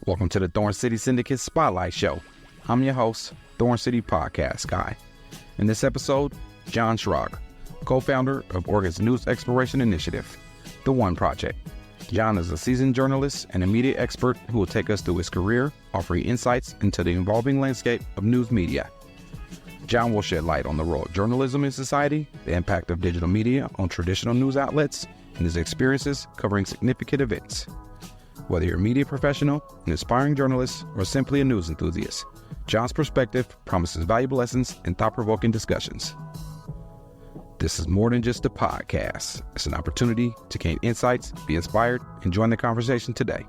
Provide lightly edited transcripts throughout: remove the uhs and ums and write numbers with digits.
Welcome to the Thorn City Syndicate Spotlight Show. I'm your host, Thorn City Podcast Guy. In this episode, John Schrag, co-founder of Oregon's News Exploration Initiative, The One Project. John is a seasoned journalist and a media expert who will take us through his career, offering insights into the evolving landscape of news media. John will shed light on the role of journalism in society, the impact of digital media on traditional news outlets, and his experiences covering significant events. Whether you're a media professional, an aspiring journalist, or simply a news enthusiast, John's perspective promises valuable lessons and thought-provoking discussions. This is more than just a podcast. It's an opportunity to gain insights, be inspired, and join the conversation today.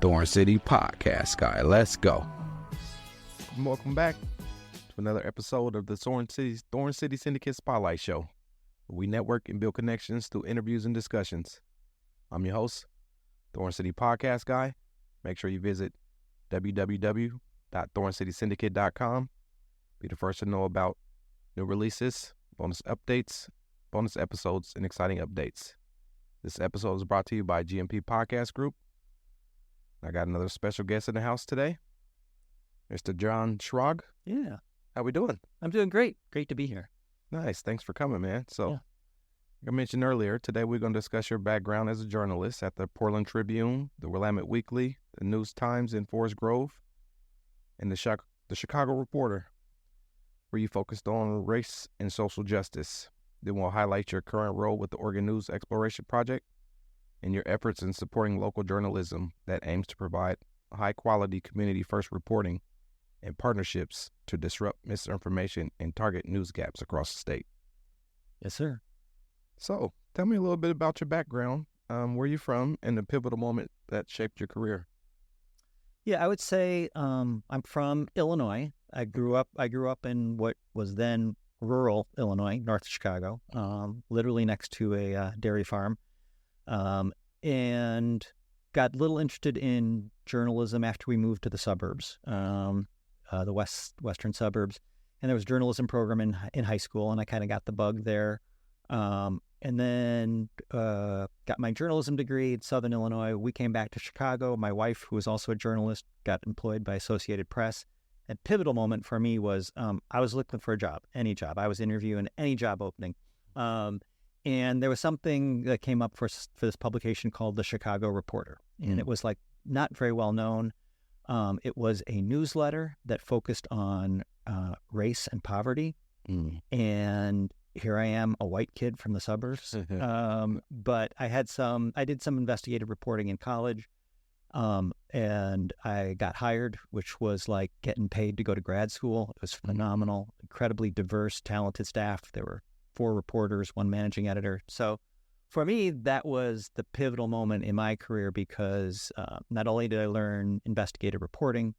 Thorn City Podcast Guy, let's go. Welcome back to another episode of the Thorn City Syndicate Spotlight Show, where we network and build connections through interviews and discussions. I'm your host, Thorn City Podcast Guy. Make sure you visit www.thorncitysyndicate.com. Be the first to know about new releases, bonus updates, bonus episodes, and exciting updates. This episode is brought to you by GMP Podcast Group. I got another special guest in the house today, Mr. John Schrag. Yeah. How we doing? I'm doing great. Great to be here. Nice. Thanks for coming, man. So, like I mentioned earlier, today we're going to discuss your background as a journalist at the Portland Tribune, the Willamette Weekly, the News Times in Forest Grove, and the Chicago Reporter, where you focused on race and social justice. Then we'll highlight your current role with the Oregon News Exploration Project and your efforts in supporting local journalism that aims to provide high-quality community-first reporting and partnerships to disrupt misinformation and target news gaps across the state. Yes, sir. So, tell me a little bit about your background, where you're from, and the pivotal moment that shaped your career. Yeah, I would say I'm from Illinois. I grew up in what was then rural Illinois, north of Chicago, literally next to a dairy farm, and got a little interested in journalism after we moved to the suburbs, the western suburbs, and there was a journalism program in high school, and I kind of got the bug there. And then got my journalism degree in Southern Illinois. We came back to Chicago. My wife, who was also a journalist, got employed by Associated Press. And pivotal moment for me was I was looking for a job, any job. I was interviewing any job opening. And there was something that came up for this publication called the Chicago Reporter. And it was like not very well known. It was a newsletter that focused on race and poverty. And here I am, a white kid from the suburbs. But I did some investigative reporting in college. And I got hired, which was like getting paid to go to grad school. It was phenomenal, incredibly diverse, talented staff. There were 4 reporters, 1 managing editor. So for me, that was the pivotal moment in my career because not only did I learn investigative reporting,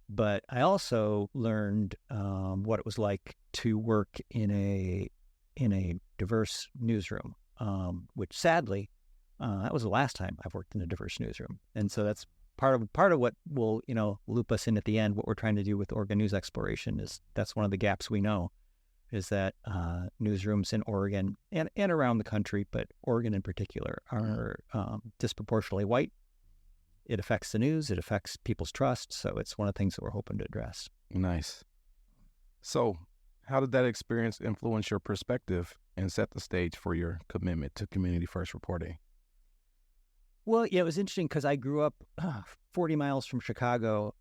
but I also learned what it was like to work in a diverse newsroom, which sadly, that was the last time I've worked in a diverse newsroom. And so that's part of what will, loop us in at the end. What we're trying to do with Oregon News Exploration is that's one of the gaps we know is that newsrooms in Oregon and around the country, but Oregon in particular, are disproportionately white. It affects the news. It affects people's trust. So it's one of the things that we're hoping to address. Nice. So how did that experience influence your perspective and set the stage for your commitment to community-first reporting? Well, yeah, it was interesting because I grew up 40 miles from Chicago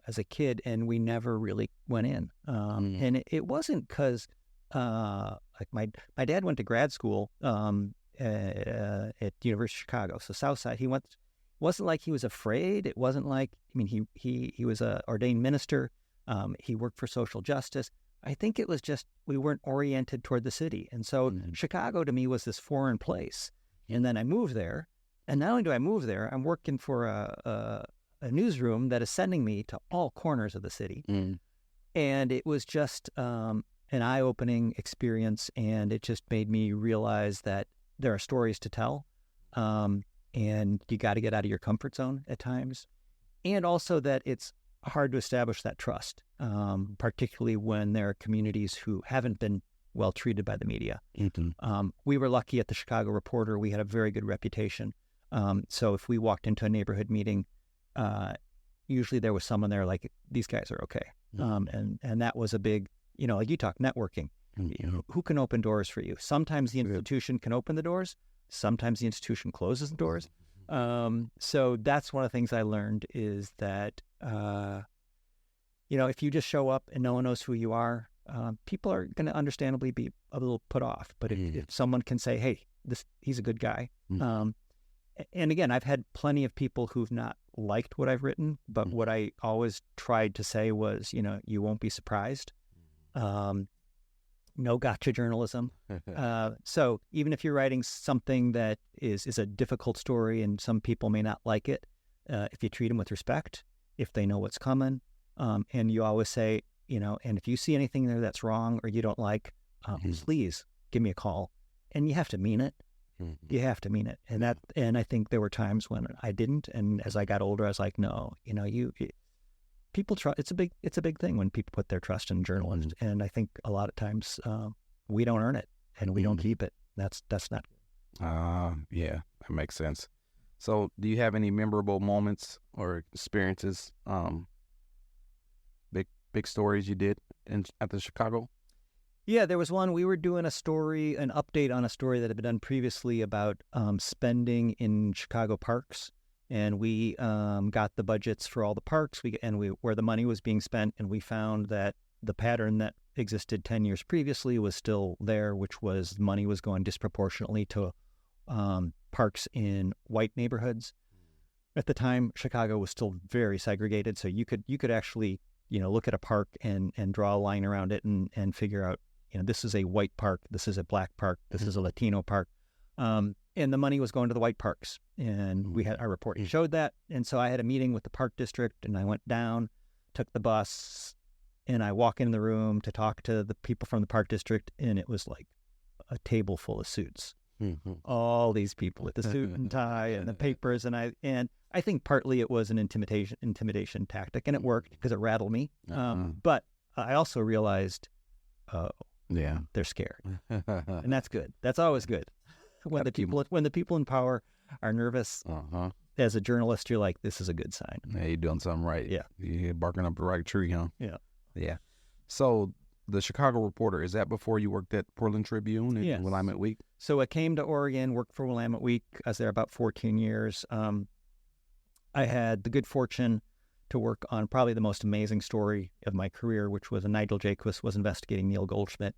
as a kid, and we never really went in. And it wasn't because like my dad went to grad school at the University of Chicago, so Southside. He went. Wasn't like he was afraid. It wasn't like he was a ordained minister. He worked for social justice. I think it was just we weren't oriented toward the city. And so Chicago to me was this foreign place. And then I moved there. And not only do I move there, I'm working for a newsroom that is sending me to all corners of the city. And it was just an eye-opening experience. And it just made me realize that there are stories to tell. And you got to get out of your comfort zone at times. And also that it's hard to establish that trust, particularly when there are communities who haven't been well treated by the media. We were lucky at the Chicago Reporter. We had a very good reputation. So if we walked into a neighborhood meeting, usually there was someone there like, these guys are okay. And that was a big, like you talk, networking. Who can open doors for you? Sometimes the institution can open the doors. Sometimes the institution closes the doors. So that's one of the things I learned is that, if you just show up and no one knows who you are, people are going to understandably be a little put off. But if someone can say, hey, he's a good guy. And again, I've had plenty of people who've not liked what I've written, but what I always tried to say was, you won't be surprised. No gotcha journalism. So even if you're writing something that is a difficult story and some people may not like it, if you treat them with respect, if they know what's coming, and you always say, and if you see anything there that's wrong or you don't like, please give me a call. And you have to mean it. You have to mean it. And I think there were times when I didn't. And as I got older, I was like, no, people trust. It's a big thing when people put their trust in journalists. And I think a lot of times we don't earn it and we don't keep it. That's not good. Yeah, that makes sense. So do you have any memorable moments or experiences, big stories you did at the Chicago? Yeah, there was one. We were doing an update on a story that had been done previously about spending in Chicago parks. And we got the budgets for all the parks where the money was being spent. And we found that the pattern that existed 10 years previously was still there, which was money was going disproportionately to parks in white neighborhoods. At the time, Chicago was still very segregated. So you could actually, look at a park and draw a line around it and figure out, this is a white park, this is a black park, this is a Latino park. And the money was going to the white parks. And we had our report showed that. And so I had a meeting with the park district and I went down, took the bus, and I walk in the room to talk to the people from the park district. And it was like a table full of suits. All these people with the suit and tie and the papers. And I think partly it was an intimidation tactic, and it worked because it rattled me. But I also realized, they're scared. And that's good. That's always good. When the people in power are nervous, as a journalist, you're like, this is a good sign. Yeah, you're doing something right. Yeah. You're barking up the right tree, huh? Yeah. Yeah. So the Chicago Reporter, is that before you worked at Portland Tribune and Yes. Willamette Week? So I came to Oregon, worked for Willamette Week. I was there about 14 years. I had the good fortune to work on probably the most amazing story of my career, which was Nigel Jaquist was investigating Neil Goldschmidt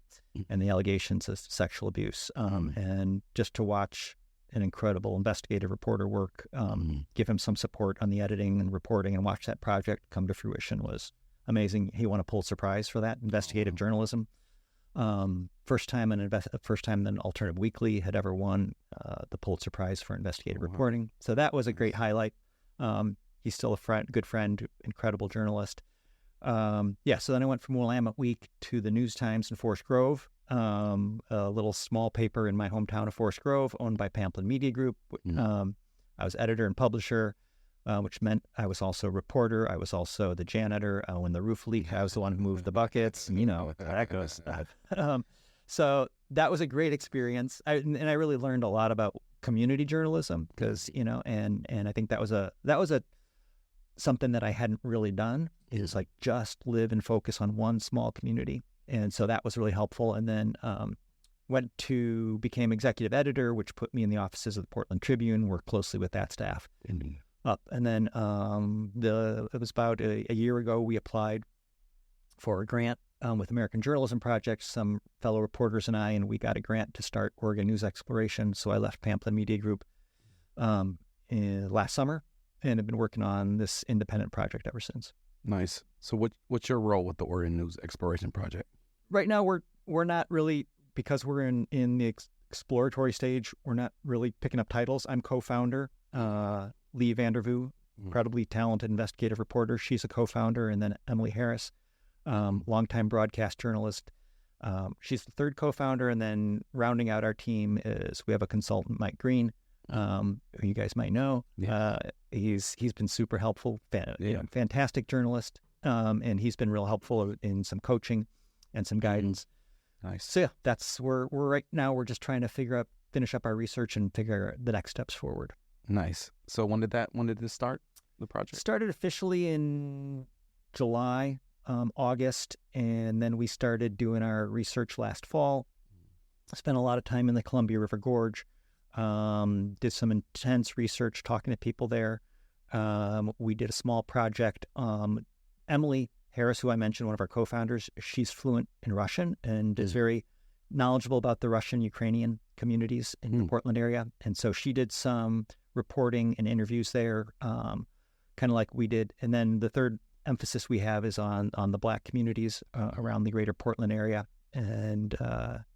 and the allegations of sexual abuse. And just to watch an incredible investigative reporter work, give him some support on the editing and reporting and watch that project come to fruition was amazing. He won a Pulitzer Prize for that, investigative journalism. First time that Alternative Weekly had ever won the Pulitzer Prize for investigative reporting. So that was a great highlight. He's still a good friend, incredible journalist. So then I went from Willamette Week to the News Times in Forest Grove, a little small paper in my hometown of Forest Grove, owned by Pamplin Media Group. I was editor and publisher, which meant I was also a reporter. I was also the janitor. When the roof leaked, I was the one who moved the buckets. That goes. So that was a great experience. And I really learned a lot about community journalism because, and I think that was something that I hadn't really done is like just live and focus on one small community. And so that was really helpful. And then became executive editor, which put me in the offices of the Portland Tribune, worked closely with that staff. And then it was about a year ago, we applied for a grant with American Journalism Project, some fellow reporters and I, and we got a grant to start Oregon News Exploration. So I left Pamplin Media Group last summer and have been working on this independent project ever since. Nice. So what's your role with the Oregon News Exploration Project? Right now, we're not really, because we're in the exploratory stage, we're not really picking up titles. I'm co-founder. Lee Vandervoo, incredibly talented investigative reporter. She's a co-founder. And then Emily Harris, longtime broadcast journalist. She's the third co-founder. And then rounding out our team is we have a consultant, Mike Green, who you guys might know. Yeah. He's been super helpful, fantastic journalist. And he's been real helpful in some coaching and some guidance. Nice. So yeah, that's we're right now. We're just trying to finish up our research and figure the next steps forward. Nice. So when did this start? the project? Started officially in July, August, and then we started doing our research last fall. Spent a lot of time in the Columbia River Gorge. Did some intense research talking to people there. We did a small project. Emily Harris, who I mentioned, one of our co-founders, she's fluent in Russian and is very knowledgeable about the Russian-Ukrainian communities in the Portland area. And so she did some reporting and interviews there, kind of like we did. And then the third emphasis we have is on the Black communities around the greater Portland area. And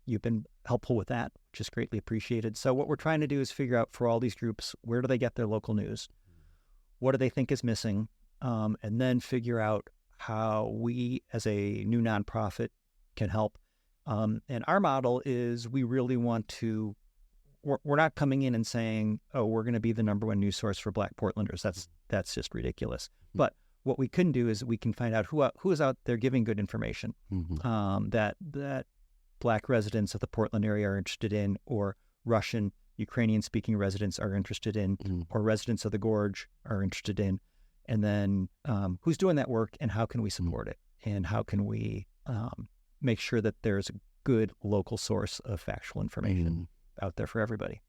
you've been helpful with that, which is greatly appreciated. So what we're trying to do is figure out for all these groups, where do they get their local news? What do they think is missing? And then figure out how we as a new nonprofit can help. And our model is we really want to, we're not coming in and saying, oh, we're going to be the number one news source for Black Portlanders. That's just ridiculous. But what we can do is we can find out who is out there giving good information that Black residents of the Portland area are interested in, or Russian, Ukrainian-speaking residents are interested in, or residents of the Gorge are interested in. And then who's doing that work, and how can we support it? And how can we make sure that there's a good local source of factual information out there for everybody?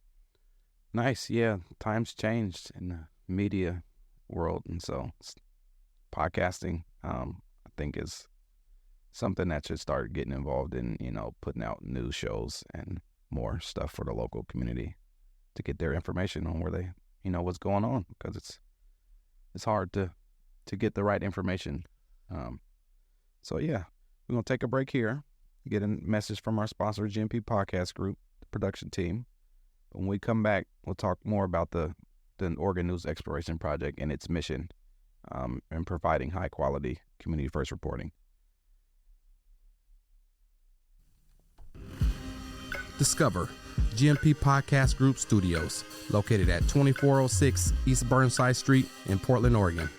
Nice. Yeah. Times changed in the media world. And so podcasting, I think, is something that should start getting involved in, putting out news shows and more stuff for the local community to get their information on where they, what's going on, because it's hard to get the right information. So yeah, we're going to take a break here, get a message from our sponsor, GMP Podcast Group, the production team. When we come back, we'll talk more about the Oregon News Exploration Project and its mission in providing high quality community first reporting. Discover GMP Podcast Group Studios, located at 2406 East Burnside Street in Portland, Oregon,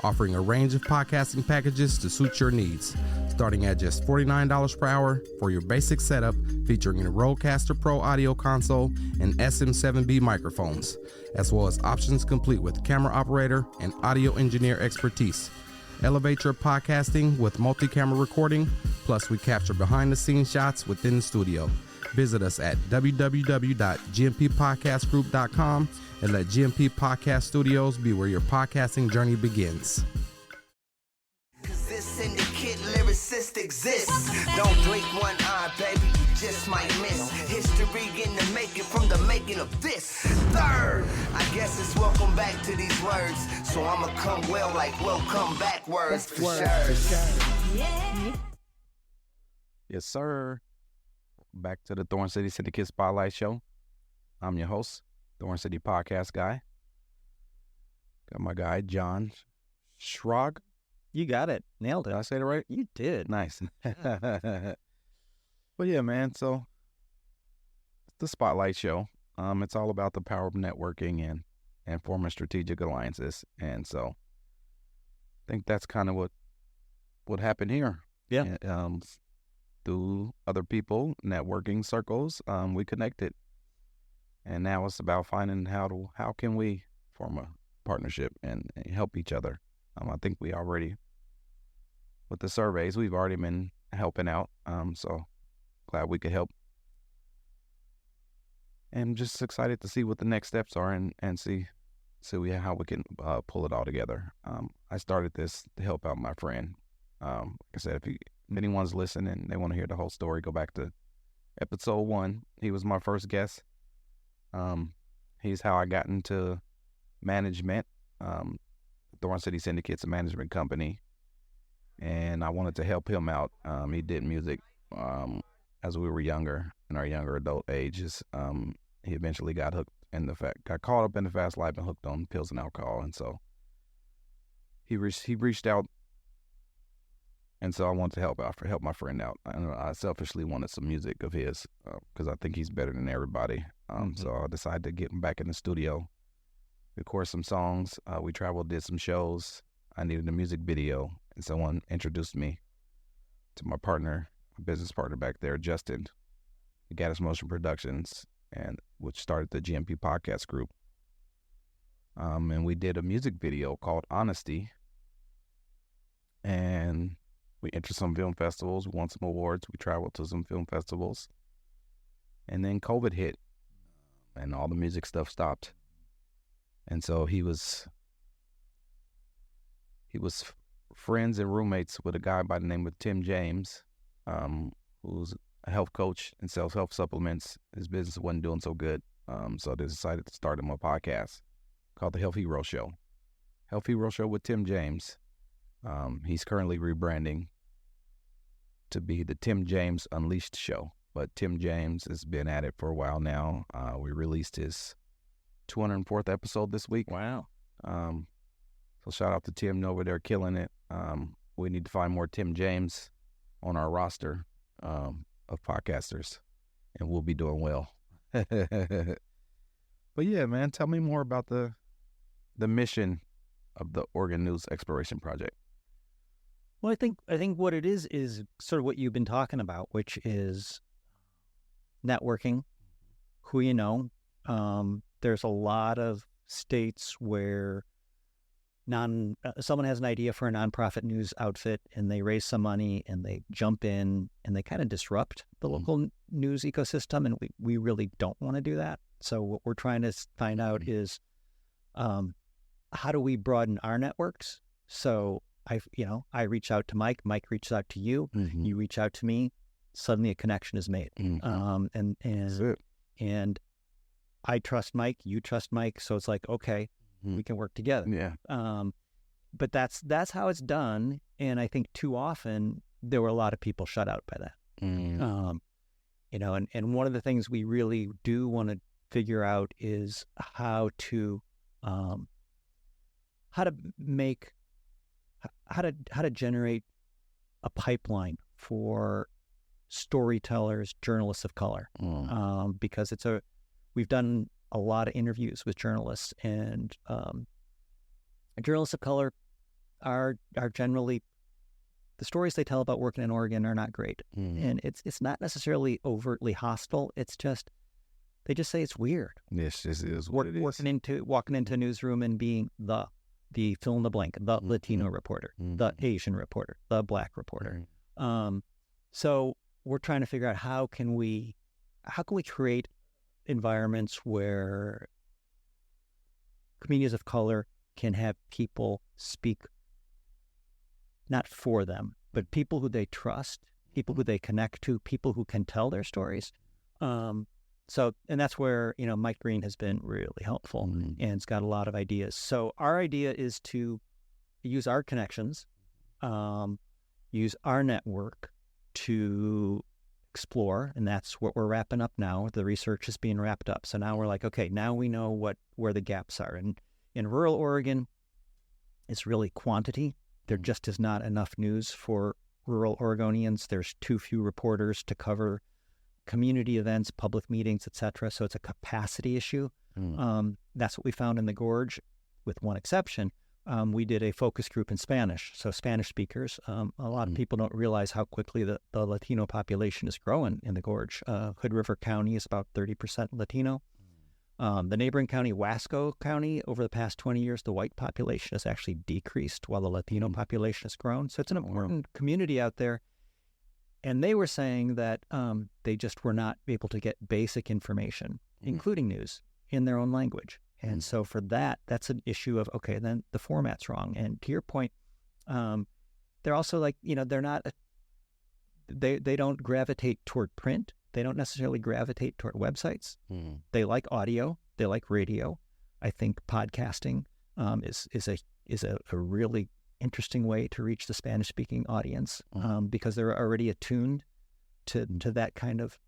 offering a range of podcasting packages to suit your needs, starting at just $49 per hour for your basic setup, featuring a Rodecaster Pro audio console and SM7B microphones, as well as options complete with camera operator and audio engineer expertise. Elevate your podcasting with multi-camera recording, plus we capture behind-the-scenes shots within the studio. Visit us at www.gmpodcastgroup.com and let GMP Podcast Studios be where your podcasting journey begins. This syndicate lyricist exists. Don't blink one eye, baby, you just might miss history in the making, from the making of this. Third, I guess it's welcome back to these words. So I'ma come well like welcome back words for sure. Yeah. Yes, sir. Back to the Thorn City Syndicate Spotlight Show. I'm your host, Thorn City Podcast Guy. Got my guy, John Schrag. You got it. Nailed it. Did I say it right? You did. Nice. But yeah, man, so it's the Spotlight Show. It's all about the power of networking and forming strategic alliances. And so I think that's kind of what happened here. Yeah. Through other people, networking circles, we connected. And now it's about finding how can we form a partnership and help each other. I think we already, with the surveys, we've already been helping out. So glad we could help. And just excited to see what the next steps are and see how we can pull it all together. I started this to help out my friend. Like I said, if anyone's listening and they want to hear the whole story, go back to episode 1. He was my first guest. He's how I got into management. Thorn City Syndicate's a management company, and I wanted to help him out. He did music as we were younger, in our younger adult ages. He eventually got caught up in the fast life and hooked on pills and alcohol, and so he reached out. And so I wanted to help my friend out. And I selfishly wanted some music of his because I think he's better than everybody. So I decided to get him back in the studio, record some songs. We traveled, did some shows. I needed a music video, and someone introduced me to my partner, my business partner back there, Justin, Gaddis Motion Productions, and which started the GMP Podcast Group. and we did a music video called Honesty, and we entered some film festivals. We won some awards. We traveled to some film festivals, and then COVID hit, and all the music stuff stopped. And so he was friends and roommates with a guy by the name of Tim James, who's a health coach and sells health supplements. His business wasn't doing so good, so they decided to start him a podcast called The Health Hero Show. Health Hero Show with Tim James. He's currently rebranding to be the Tim James Unleashed Show, but Tim James has been at it for a while now. We released his 204th episode this week. Wow. So shout out to Tim over there killing it. We need to find more Tim James on our roster of podcasters, and we'll be doing well. But yeah, man, tell me more about the mission of the Oregon News Exploration Project. Well, I think what it is sort of what you've been talking about, which is networking, who you know. There's a lot of states where someone has an idea for a nonprofit news outfit, and they raise some money and they jump in and they kind of disrupt the local news ecosystem, and we really don't want to do that. So what we're trying to find out is how do we broaden our networks? So I reach out to Mike reaches out to you, you reach out to me, suddenly a connection is made. And I trust Mike, you trust Mike, so it's like, okay, we can work together. Yeah. But that's how it's done, and I think too often there were a lot of people shut out by that. And one of the things we really do want to figure out is how to generate a pipeline for storytellers, journalists of color, because we've done a lot of interviews with journalists, and journalists of color are generally, the stories they tell about working in Oregon are not great. And it's not necessarily overtly hostile. It's just, they just say it's weird. Yes, this is what it is. Walking into a newsroom and being the fill in the blank, the Latino reporter, the Asian reporter, the Black reporter. So we're trying to figure out how can we create environments where communities of color can have people speak not for them, but people who they trust, people who they connect to, people who can tell their stories. And that's where, Mike Green has been really helpful and it's got a lot of ideas. So our idea is to use our connections, use our network to explore, and that's what we're wrapping up now. The research is being wrapped up. So now we're like, okay, now we know where the gaps are. And in rural Oregon, it's really quantity. There just is not enough news for rural Oregonians. There's too few reporters to cover community events, public meetings, etc. So it's a capacity issue. That's what we found in the Gorge, with one exception. We did a focus group in Spanish, so Spanish speakers. A lot of people don't realize how quickly the Latino population is growing in the Gorge. Hood River County is about 30% Latino. The neighboring county, Wasco County, over the past 20 years, the white population has actually decreased while the Latino population has grown. So it's an important community out there. And they were saying that they just were not able to get basic information, including news, in their own language. And so for that's an issue of, okay, then the format's wrong. And to your point, they're also like, they're not, they don't gravitate toward print. They don't necessarily gravitate toward websites. They like audio. They like radio. I think podcasting is a really interesting way to reach the Spanish-speaking audience because they're already attuned to that kind of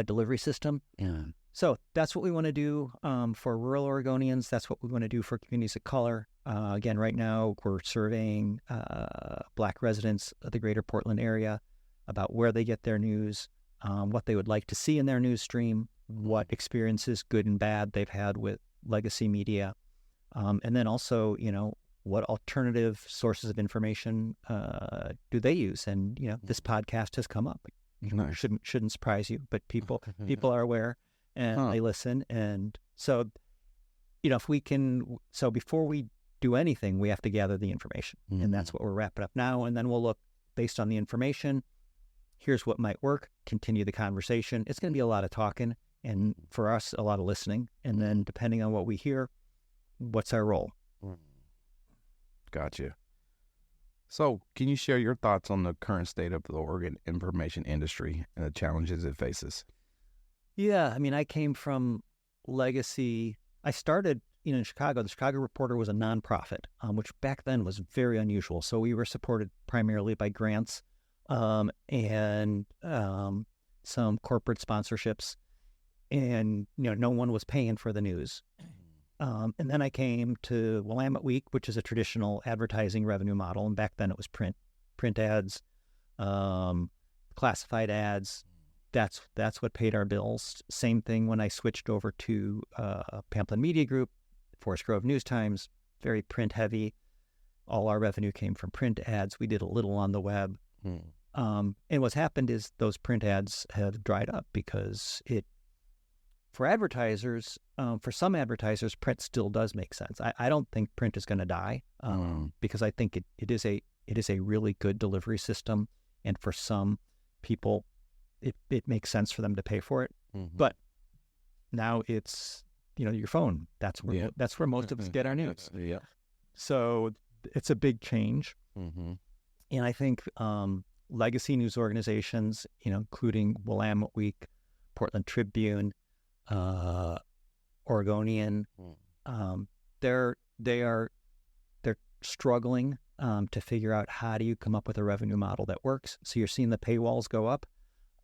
delivery system. Yeah. So that's what we want to do for rural Oregonians. That's what we want to do for communities of color. Again, right now we're surveying Black residents of the greater Portland area about where they get their news, what they would like to see in their news stream, what experiences, good and bad, they've had with legacy media. And then also, what alternative sources of information do they use? And, this podcast has come up. Nice. Shouldn't surprise you, but people are aware. And they listen. And so, if we can, so before we do anything, we have to gather the information. Mm-hmm. And that's what we're wrapping up now. And then we'll look based on the information. Here's what might work, continue the conversation. It's going to be a lot of talking, and for us, a lot of listening. And then depending on what we hear, what's our role? Gotcha. So can you share your thoughts on the current state of the Oregon information industry and the challenges it faces? Yeah, I mean, I came from legacy. I started in Chicago. The Chicago Reporter was a nonprofit, which back then was very unusual. So we were supported primarily by grants and some corporate sponsorships, and no one was paying for the news. And then I came to Willamette Week, which is a traditional advertising revenue model, and back then it was print ads, classified ads. That's what paid our bills. Same thing when I switched over to Pamplin Media Group, Forest Grove News Times, very print heavy. All our revenue came from print ads. We did a little on the web. And what's happened is those print ads have dried up because for advertisers, for some advertisers, print still does make sense. I don't think print is going to die because I think it is a really good delivery system, and for some people, it makes sense for them to pay for it. But now it's your phone. That's where most of us get our news. Yeah. So it's a big change, and I think legacy news organizations, including Willamette Week, Portland Tribune, Oregonian, they're struggling to figure out how do you come up with a revenue model that works. So you're seeing the paywalls go up.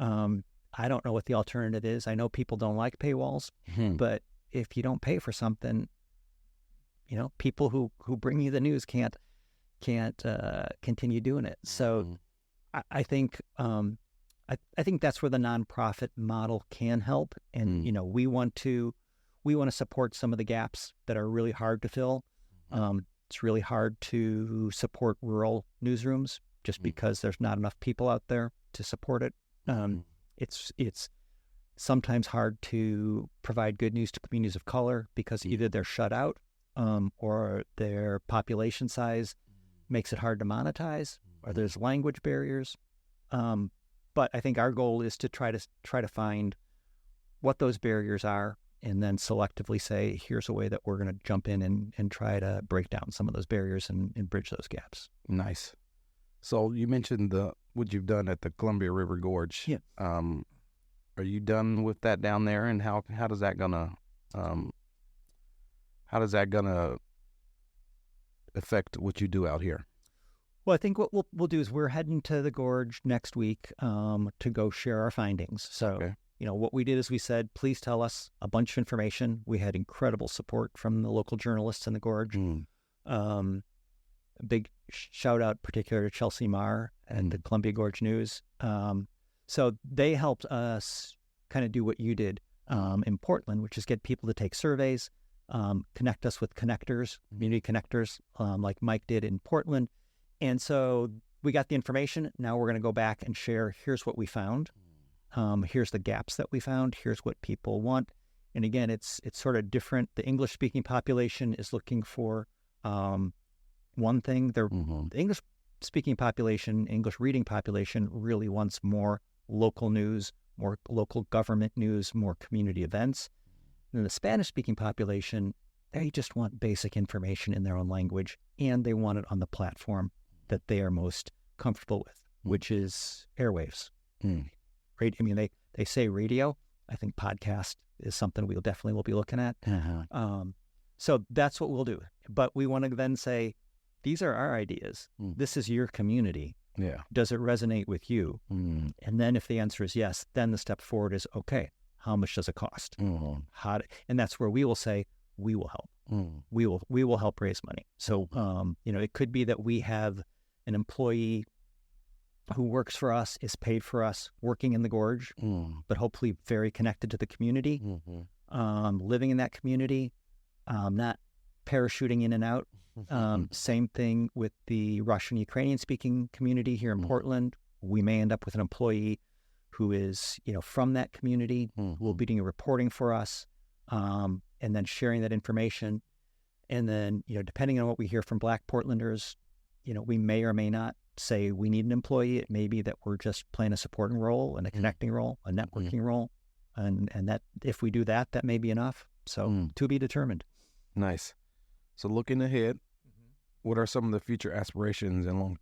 I don't know what the alternative is. I know people don't like paywalls, but if you don't pay for something, people who bring you the news can't continue doing it. So I think I think that's where the nonprofit model can help, and we want to support some of the gaps that are really hard to fill. It's really hard to support rural newsrooms just because there's not enough people out there to support it. It's sometimes hard to provide good news to communities of color because either they're shut out or their population size makes it hard to monetize, or there's language barriers. But I think our goal is to try to find what those barriers are, and then selectively say, here's a way that we're going to jump in and try to break down some of those barriers and bridge those gaps. Nice. So you mentioned what you've done at the Columbia River Gorge. Yeah. Are you done with that down there, and how does that gonna affect what you do out here? Well, I think what we'll do is we're heading to the gorge next week to go share our findings. So, Okay. What we did is we said, please tell us a bunch of information. We had incredible support from the local journalists in the gorge. A big shout out particular to Chelsea Marr and the Columbia Gorge News. So they helped us kind of do what you did in Portland, which is get people to take surveys, connect us with connectors, community connectors, like Mike did in Portland. And so we got the information. Now we're going to go back and share, here's what we found. Here's the gaps that we found. Here's what people want. And again, it's sort of different. The English-speaking population is looking for one thing. The English-speaking population, English-reading population really wants more local news, more local government news, more community events. And the Spanish-speaking population, they just want basic information in their own language, and they want it on the platform that they are most comfortable with, which is airwaves. Right? I mean, they say radio. I think podcast is something we'll definitely be looking at. So that's what we'll do. But we want to then say, these are our ideas. This is your community. Yeah. Does it resonate with you? And then if the answer is yes, then the step forward is, okay, how much does it cost? And that's where we will say, we will help. We will help raise money. So, it could be that we have an employee who works for us, is paid for us, working in the gorge, but hopefully very connected to the community, living in that community, not parachuting in and out. Same thing with the Russian Ukrainian speaking community here in Portland. We may end up with an employee who is, from that community, who will be doing reporting for us, and then sharing that information. And then, depending on what we hear from Black Portlanders, we may or may not say we need an employee. It may be that we're just playing a supporting role and a connecting role, a networking role. And that if we do that, that may be enough. So to be determined. Nice. So looking ahead, what are some of the future aspirations and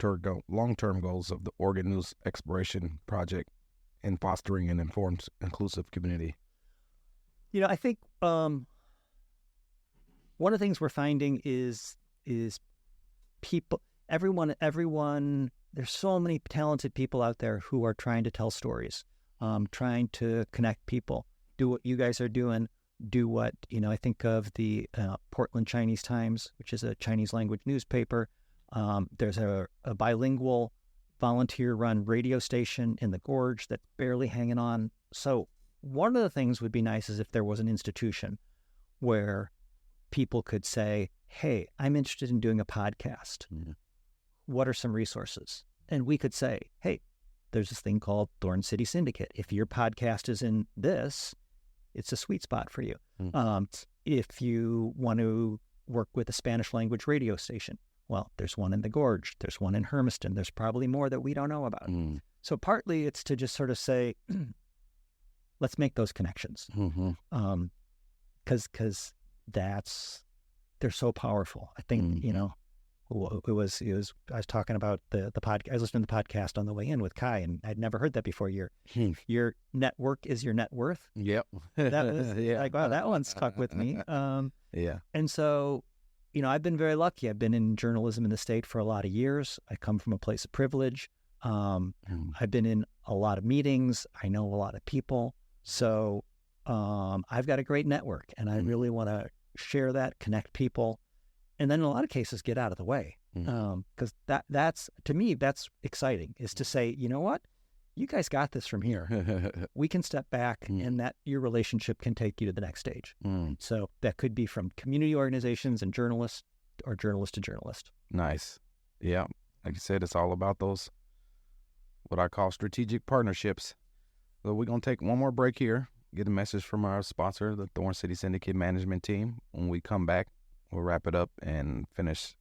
long-term goals of the Oregon News Exploration Project in fostering an informed, inclusive community? I think one of the things we're finding is people, everyone, there's so many talented people out there who are trying to tell stories, trying to connect people, do what you guys are doing, do what, I think of the Portland Chinese Times, which is a Chinese language newspaper. There's a bilingual volunteer-run radio station in the Gorge that's barely hanging on. So one of the things would be nice is if there was an institution where people could say, hey, I'm interested in doing a podcast. What are some resources? And we could say, hey, there's this thing called Thorn City Syndicate. If your podcast is in this, it's a sweet spot for you. If you want to work with a Spanish language radio station, well, there's one in the Gorge, there's one in Hermiston, there's probably more that we don't know about. So partly it's to just sort of say, let's make those connections. Because they're so powerful. I think, it was I was talking about the podcast. I was listening to the podcast on the way in with Kai, and I'd never heard that before. Your network is your net worth. Yep. That was like, wow, that one stuck with me. And so, I've been very lucky. I've been in journalism in the state for a lot of years. I come from a place of privilege. I've been in a lot of meetings. I know a lot of people. So I've got a great network, and I really want to share that, connect people, and then in a lot of cases get out of the way. Because that's, to me, that's exciting, is to say, you know what? You guys got this from here. We can step back, and that your relationship can take you to the next stage. So that could be from community organizations and journalists, or journalist to journalist. Nice. Yeah. Like you said, it's all about those, what I call strategic partnerships. So we're going to take one more break here, get a message from our sponsor, the Thorn City Syndicate Management Team. When we come back, we'll wrap it up and finish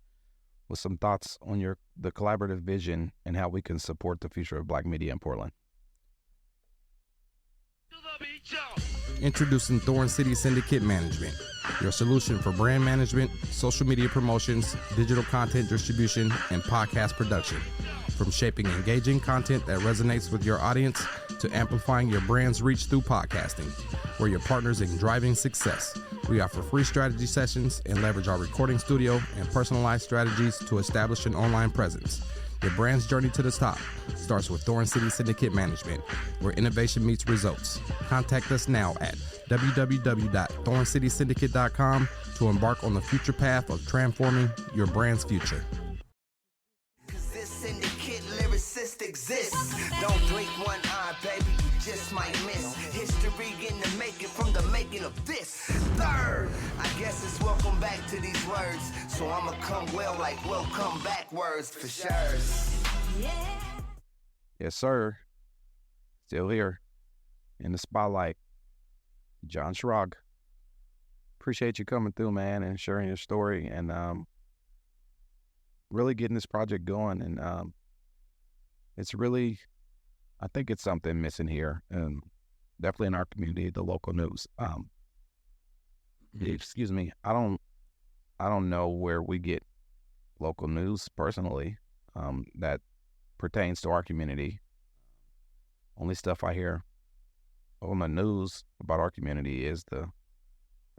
with some thoughts on the collaborative vision and how we can support the future of Black media in Portland. Introducing Thorn City Syndicate Management, your solution for brand management, social media promotions, digital content distribution, and podcast production. From shaping engaging content that resonates with your audience to amplifying your brand's reach through podcasting, we're your partners in driving success. We offer free strategy sessions and leverage our recording studio and personalized strategies to establish an online presence. Your brand's journey to the top starts with Thorn City Syndicate Management, where innovation meets results. Contact us now at www.thorncitysyndicate.com to embark on the future path of transforming your brand's future. Exists. Don't blink one eye, baby, you just might miss history in the making from the making of this. Third, I guess it's welcome back to these words, so I'ma come well like welcome back words for sure. Yes, sir. Still here in the spotlight. John Schrag. Appreciate you coming through, man, and sharing your story and really getting this project going. And it's really, I think it's something missing here, and definitely in our community, the local news. Excuse me, I don't know where we get local news personally that pertains to our community. Only stuff I hear on the news about our community is the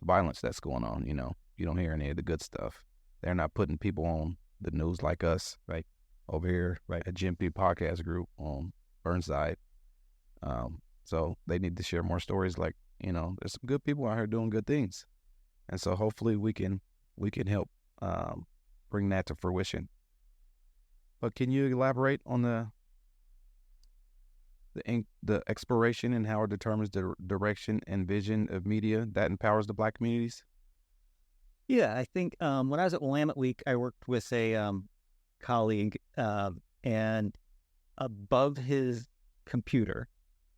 violence that's going on. You don't hear any of the good stuff. They're not putting people on the news like us, right? Over here at GMP Podcast Group on Burnside. So they need to share more stories like, there's some good people out here doing good things. And so hopefully we can help bring that to fruition. But can you elaborate on the exploration and how it determines the direction and vision of media that empowers the Black communities? Yeah, I think when I was at Willamette Week, I worked with a colleague, and above his computer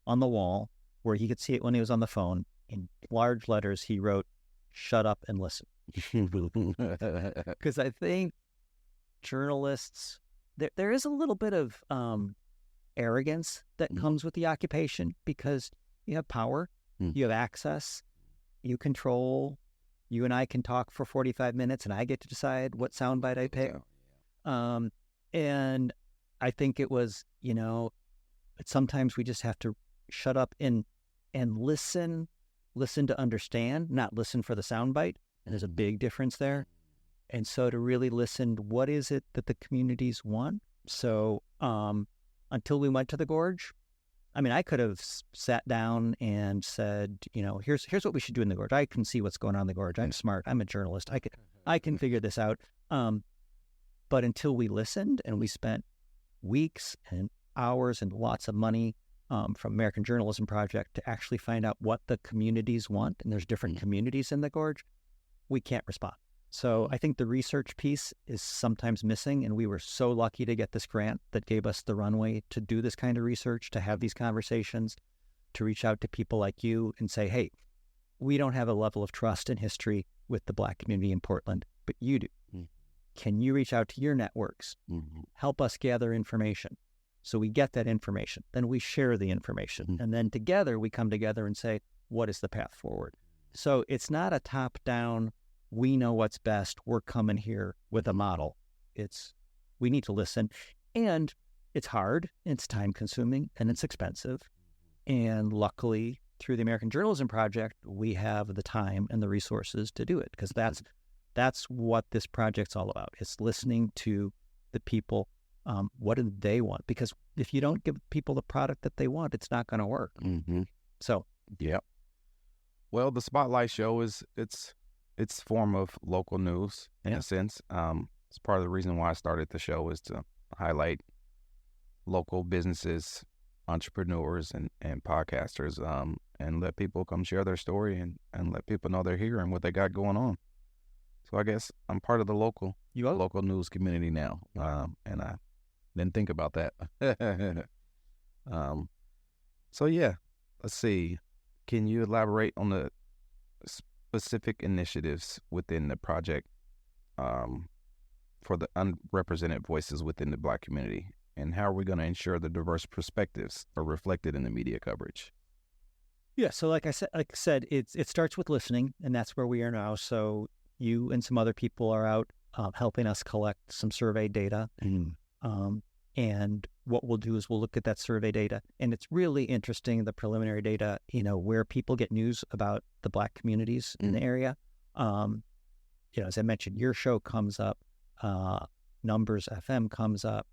on the wall where he could see it when he was on the phone, in large letters, he wrote, "Shut up and listen." Because I think journalists, there is a little bit of arrogance that comes with the occupation, because you have power, you have access, you control. You and I can talk for 45 minutes, and I get to decide what soundbite I pick. And I think it was, sometimes we just have to shut up and listen to understand, not listen for the soundbite. And there's a big difference there. And so to really listen, what is it that the communities want? So until we went to the Gorge, I could have sat down and said, here's what we should do in the Gorge. I can see what's going on in the Gorge. I'm smart. I'm a journalist. I can figure this out. But until we listened, and we spent weeks and hours and lots of money from American Journalism Project to actually find out what the communities want, and there's different communities in the Gorge, we can't respond. So I think the research piece is sometimes missing, and we were so lucky to get this grant that gave us the runway to do this kind of research, to have these conversations, to reach out to people like you and say, hey, we don't have a level of trust in history with the Black community in Portland, but you do. Can you reach out to your networks? Help us gather information. So we get that information. Then we share the information. And then together we come together and say, what is the path forward? So it's not a top-down, we know what's best, we're coming here with a model. It's, we need to listen. And it's hard, it's time-consuming, and it's expensive. And luckily, through the American Journalism Project, we have the time and the resources to do it, because that's what this project's all about. It's listening to the people. What do they want? Because if you don't give people the product that they want, it's not going to work. So, yeah. Well, the Spotlight Show it's form of local news in a sense. It's part of the reason why I started the show, is to highlight local businesses, entrepreneurs, and podcasters, and let people come share their story and let people know they're here and what they got going on. So I guess I'm part of the local news community now, and I didn't think about that. So yeah, let's see. Can you elaborate on the specific initiatives within the project for the unrepresented voices within the Black community, and how are we going to ensure the diverse perspectives are reflected in the media coverage? Yeah, so like I said, it starts with listening, and that's where we are now. So you and some other people are out helping us collect some survey data. And what we'll do is we'll look at that survey data. And it's really interesting, the preliminary data, where people get news about the Black communities in the area. As I mentioned, your show comes up, Numbers FM comes up,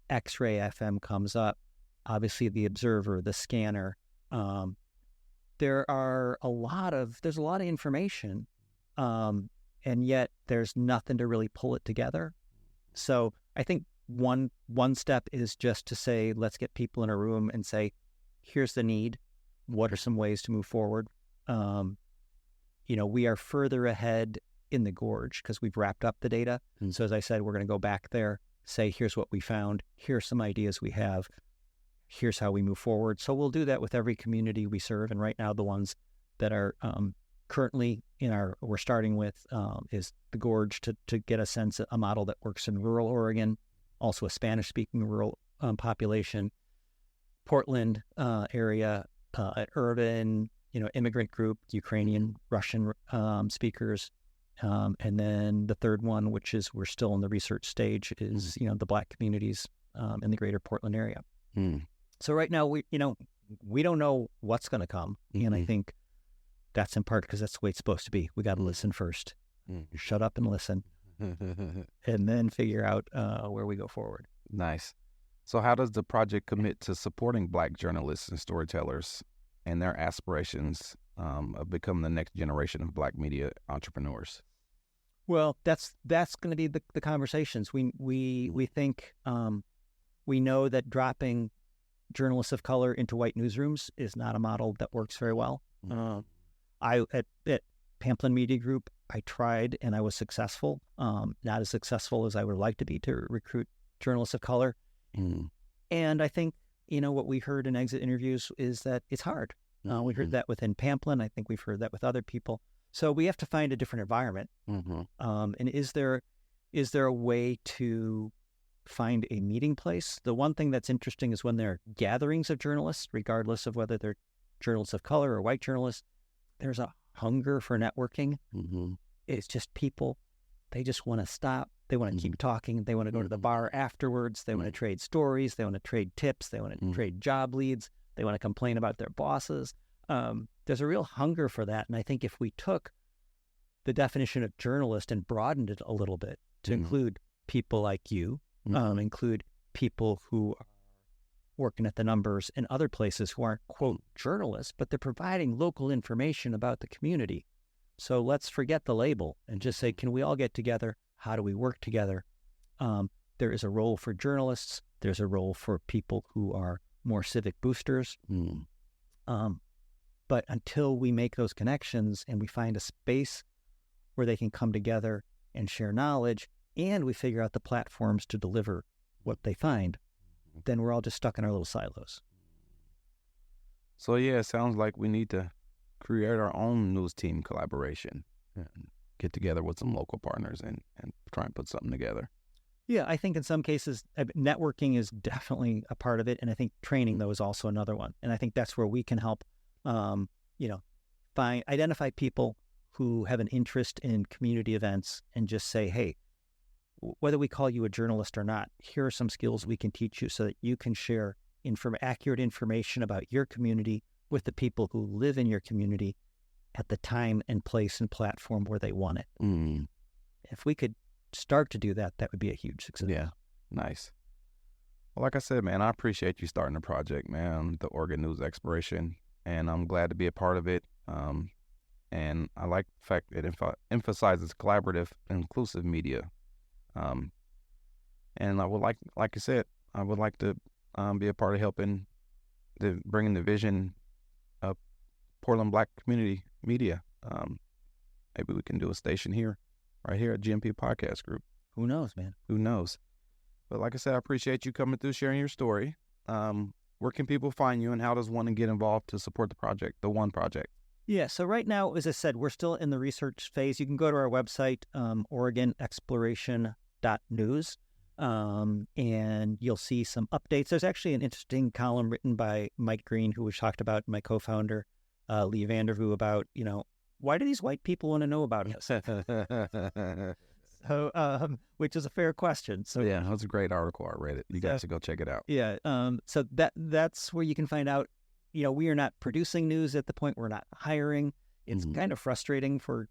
X-Ray FM comes up, obviously the Observer, the Scanner. There's a lot of information, and yet there's nothing to really pull it together. So I think one step is just to say, let's get people in a room and say, here's the need. What are some ways to move forward? We are further ahead in the Gorge because we've wrapped up the data. So as I said, we're going to go back there, say, here's what we found. Here's some ideas we have. Here's how we move forward. So we'll do that with every community we serve. And right now, the ones that are currently we're starting with is the Gorge to get a sense of a model that works in rural Oregon, also a Spanish-speaking rural population, Portland area, urban, immigrant group, Ukrainian, Russian speakers. And then the third one, which is we're still in the research stage, is, the Black communities in the greater Portland area. So right now, we don't know what's going to come. And I think that's in part because that's the way it's supposed to be. We got to listen first. Shut up and listen. And then figure out where we go forward. Nice. So how does the project commit to supporting Black journalists and storytellers and their aspirations of becoming the next generation of Black media entrepreneurs? Well, that's going to be the conversations. We think we know that dropping journalists of color into white newsrooms is not a model that works very well. At Pamplin Media Group, I tried and I was successful, not as successful as I would like to be to recruit journalists of color. And I think, what we heard in exit interviews is that it's hard. We heard that within Pamplin. I think we've heard that with other people. So we have to find a different environment. And is there a way to find a meeting place? The one thing that's interesting is when there are gatherings of journalists, regardless of whether they're journalists of color or white journalists, there's a hunger for networking. It's just people, they just want to stop. They want to keep talking. They want to go to the bar afterwards. They want to trade stories. They want to trade tips. They want to trade job leads. They want to complain about their bosses. There's a real hunger for that. And I think if we took the definition of journalist and broadened it a little bit to include people like you, include people who are working at the numbers in other places who aren't, quote, journalists, but they're providing local information about the community. So let's forget the label and just say, can we all get together? How do we work together? There is a role for journalists. There's a role for people who are more civic boosters. But until we make those connections and we find a space where they can come together and share knowledge, and we figure out the platforms to deliver what they find, then we're all just stuck in our little silos. So yeah, it sounds like we need to create our own news team collaboration and get together with some local partners and try and put something together. Yeah, I think in some cases, networking is definitely a part of it. And I think training, though, is also another one. And I think that's where we can help, identify people who have an interest in community events and just say, hey, whether we call you a journalist or not, here are some skills we can teach you so that you can share accurate information about your community with the people who live in your community at the time and place and platform where they want it. If we could start to do that, that would be a huge success. Yeah, nice. Well, like I said, man, I appreciate you starting the project, man, the Oregon News Exploration, and I'm glad to be a part of it. And I like the fact it emphasizes collaborative, inclusive media. And I would like you said, I would like to be a part of helping bringing the vision of Portland Black community media. Maybe we can do a station here, right here at GMP Podcast Group. Who knows, man? Who knows? But like I said, I appreciate you coming through, sharing your story. Where can people find you, and how does one get involved to support the project, the One Project? Yeah, so right now, as I said, we're still in the research phase. You can go to our website, OregonExploration.news, and you'll see some updates. There's actually an interesting column written by Mike Green, who we talked about, my co-founder, Lee Vandervoo, about, why do these white people want to know about us? So, which is a fair question. So yeah, that was a great article. I read it. You guys should go check it out. Yeah. So that's where you can find out. We are not producing news at the point. We're not hiring. It's kind of frustrating for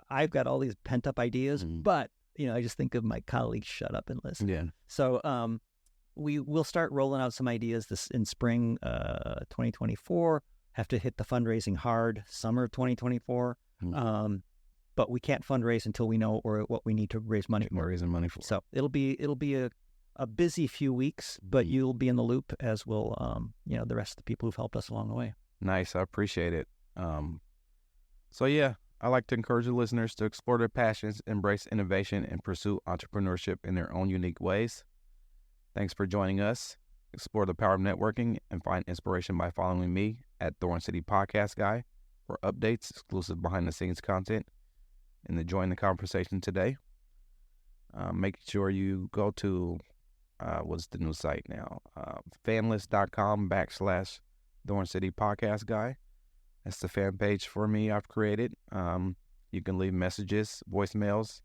I've got all these pent up ideas, but I just think of my colleagues, shut up and listen. Yeah. So we will start rolling out some ideas this in spring 2024. Have to hit the fundraising hard summer of 2024. But we can't fundraise until we know what we need to raise money for. We're raising money for. So it'll be a busy few weeks, but you'll be in the loop, as will the rest of the people who've helped us along the way. Nice, I appreciate it. So yeah, I like to encourage the listeners to explore their passions, embrace innovation, and pursue entrepreneurship in their own unique ways. Thanks for joining us. Explore the power of networking and find inspiration by following me at Thorn City Podcast Guy for updates, exclusive behind-the-scenes content, and to join the conversation today. Make sure you go to, what's the new site now? fanlist.com/Thorn City Podcast Guy. That's the fan page for me I've created. You can leave messages, voicemails.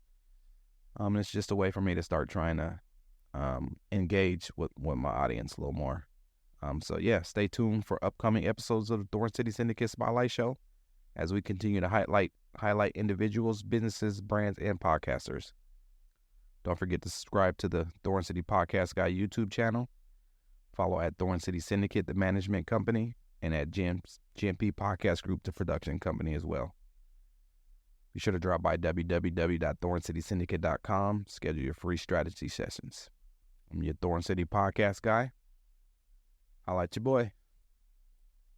It's just a way for me to start trying to engage with my audience a little more. So yeah, stay tuned for upcoming episodes of the Thorn City Syndicate Spotlight Show as we continue to highlight individuals, businesses, brands, and podcasters. Don't forget to subscribe to the Thorn City Podcast Guy YouTube channel. Follow at Thorn City Syndicate, the management company, and at GMP Podcast Group, the production company as well. Be sure to drop by www.thorncitysyndicate.com. Schedule your free strategy sessions. I'm your Thorn City Podcast Guy. Holla at your boy.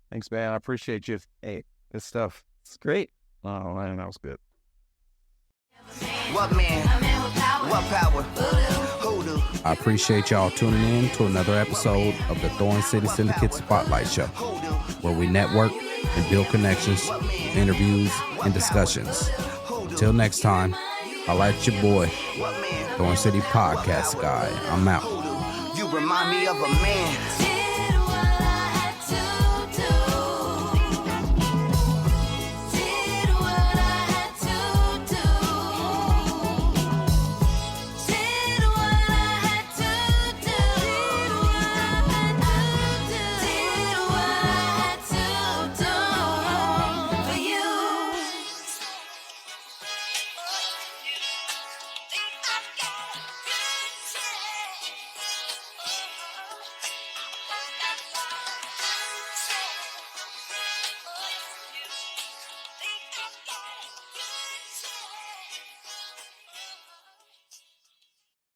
Thanks, man. I appreciate you. Hey, good stuff. It's great. Oh, man, that was good. What man? What power? Hoodoo. I appreciate y'all tuning in to another episode of the Thorn City Syndicate Spotlight Show, where we network, and build connections, interviews, and discussions. Till next time, holla at your boy, Thorn City Podcast Guy. I'm out. You remind me of a man.